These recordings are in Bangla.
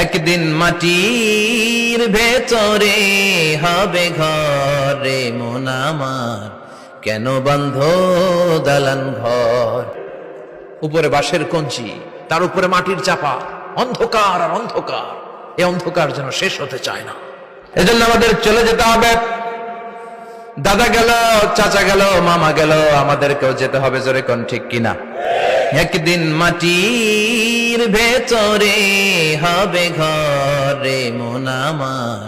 একদিন মাটির ভেতরে হবে ঘরে মন আমার, কেন বন্ধ দালান ঘর। উপরে বাঁশের কঞ্চি, তার উপরে মাটির চাপা, অন্ধকার আর অন্ধকার। এই অন্ধকার যেন শেষ হতে চায় না। এজন্য আমাদের চলে যেতে হবে। দাদা গেল, চাচা গেল, মামা গেল, আমাদেরকেও যেতে হবে। জোরে কোন ঠিক কিনা? একদিন মাটির ভেতরে হবে ঘরে মন আমার,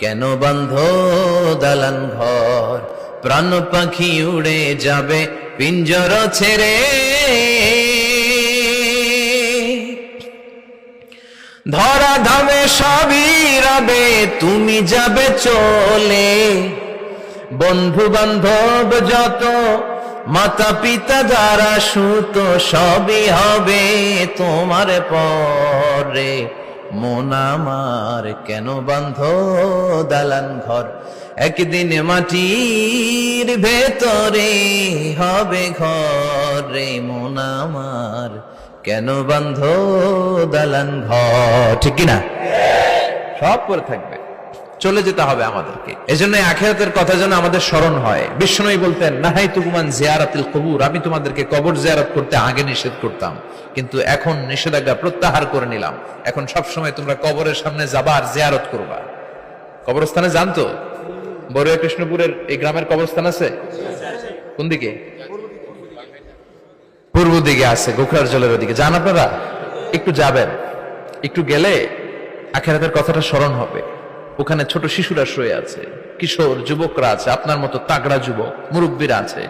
কেন বন্ধ দালান ঘর। প্রাণ পাখি উড়ে যাবে পিঞ্জর ছেড়ে, ধরা ধামে সবই রবে, তুমি যাবে চলে। বন্ধু বান্ধব যত, মাতা পিতা যারা সুত, সবই হবে তোমার পরে। মন আমার কেন বন্ধ দালান ঘর। একদিন মাটির ভেতরে হবে ঘরে মন আমার, কেন বন্ধ দালান ঘর। ঠিক কিনা? সব পরে থাকবে, চলে যেতে হবে আমাদেরকে। এজন্য আখিরাতের কথা যেন আমাদের স্মরণ হয়। বিষ্ণুই বলতেন, নাহাইতুকুমান জিয়ারাতিল কবুর, আমি তোমাদেরকে কবর জিয়ারত করতে আগে নিষেধ করতাম, কিন্তু এখন নিষেধাজ্ঞা প্রত্যাহার করে নিলাম। এখন সব সময় তোমরা কবরের সামনে যাবা আর জিয়ারত করবা। কবরস্থানে জানতো বড়ুয়া কৃষ্ণপুরের এই গ্রামের কবরস্থান আছে কোন দিকে? পূর্ব দিকে আছে, গোখরার জলের ওদিকে। যান আপনারা, একটু যাবেন, একটু গেলে আখিরাতের কথাটা স্মরণ হবে। ওখানে ছোট শিশুরা শুয়ে আছে, কিশোর যুবকরা আছে, আপনার মতো তাগড়া যুবক, মুরব্বীরা আছে।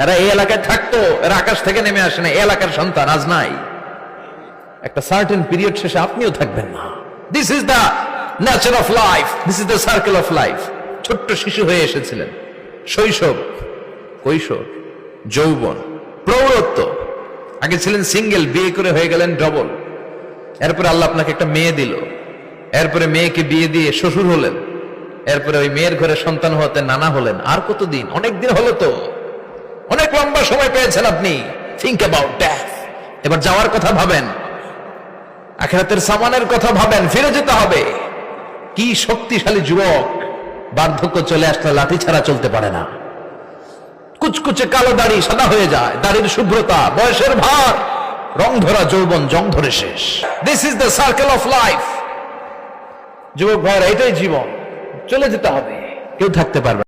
এরা এই এলাকায় থাকতো, এরা আকাশ থেকে নেমে আসে না, এই এলাকার সন্তান আজ নাই। একটা সার্টেন পিরিয়ড শেষে আপনিও থাকবেন না। This is the nature of life, this is the circle of life. ছোট্ট শিশু হয়ে এসেছিলেন, শৈশব, কৈশোর, যৌবন, প্রৌঢ়ত্ব। আগে ছিলেন সিঙ্গেল, বিয়ে করে হয়ে গেলেন ডবল। এরপরে আল্লাহ আপনাকে একটা মেয়ে দিল, এরপরে মেয়েকে বিয়ে দিয়ে শ্বশুর হলেন, এরপরে ওই মেয়ের ঘরে সন্তান হতে নানা হলেন। আর কতদিন? অনেক দিন হলো তো, অনেক লম্বা সময় পেয়েছেন আপনি। Think about death. এবার যাওয়ার কথা ভাবেন, আখিরাতের সামানের কথা ভাবেন, ফিরে যেতে হবে। কি শক্তিশালী যুবক, বার্ধক্য চলে আসলে লাঠি ছাড়া চলতে পারে না। কুচকুচে কালো দাড়ি সাদা হয়ে যায়, দাড়ির শুভ্রতা, বয়সের ভার, রং ধরা যৌবন জং ধরে শেষ। This is the circle of life. যুবক ভাইরা, এটাই জীবন, চলে যেতে হবে, কেউ থাকতে পারবে না।